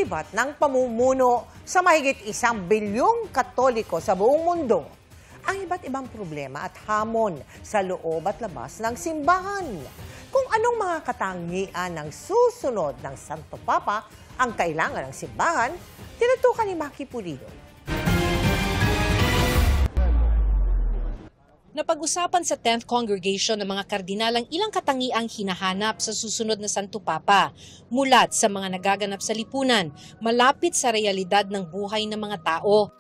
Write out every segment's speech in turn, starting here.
paglipat ng pamumuno sa mahigit 1 bilyong Katoliko sa buong mundo ang iba't ibang problema at hamon sa loob at labas ng simbahan. Kung anong mga katangian ng susunod ng Santo Papa ang kailangan ng simbahan, tinutukan ni Maki Pulido. Napag-usapan sa 10th Congregation ng mga kardinal ang ilang katangiang hinahanap sa susunod na Santo Papa, mulat sa mga nagaganap sa lipunan, malapit sa realidad ng buhay ng mga tao.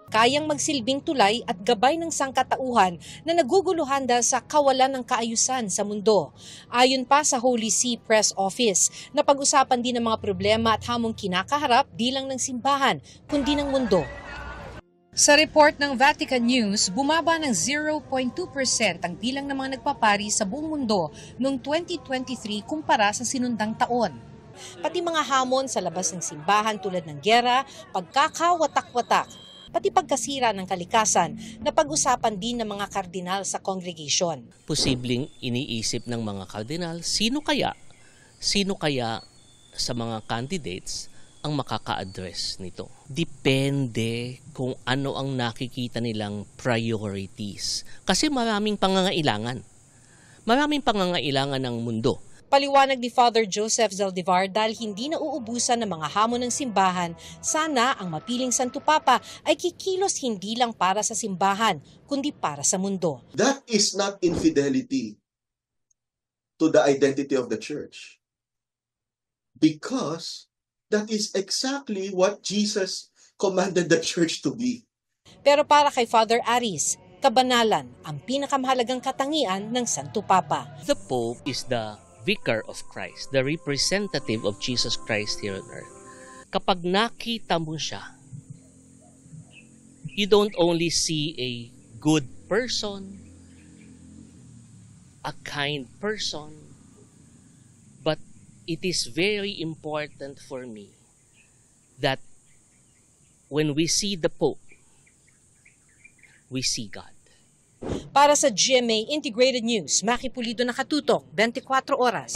Kayang magsilbing tulay at gabay ng sangkatauhan na naguguluhan dahil sa kawalan ng kaayusan sa mundo. Ayon pa sa Holy See Press Office, napag-usapan din ang mga problema at hamong kinakaharap di lang ng simbahan, kundi ng mundo. Sa report ng Vatican News, bumaba ng 0.2% ang bilang ng mga nagpapari sa buong mundo noong 2023 kumpara sa sinundang taon. Pati mga hamon sa labas ng simbahan tulad ng giyera, pagkakawatak-watak, pati pagkasira ng kalikasan na pag-usapan din ng mga kardinal sa congregation. Posibleng iniisip ng mga kardinal, sino kaya sa mga candidates ang makaka-address nito. Depende kung ano ang nakikita nilang priorities. Kasi maraming pangangailangan. Maraming pangangailangan ng mundo. Paliwanag ni Father Joseph Zaldivar, dahil hindi na uubusan ng mga hamon ng simbahan, sana ang mapiling Santo Papa ay kikilos hindi lang para sa simbahan, kundi para sa mundo. That is not infidelity to the identity of the Church. Because that is exactly what Jesus commanded the Church to be. Pero para kay Father Aris, kabanalan ang pinakamahalagang katangian ng Santo Papa. The Pope is the vicar of Christ, the representative of Jesus Christ here on earth. Kapag nakita mo siya, you don't only see a good person, a kind person, but it is very important for me that when we see the Pope, we see God. Para sa GMA Integrated News, Maki Pulido, nakatutok, 24 oras.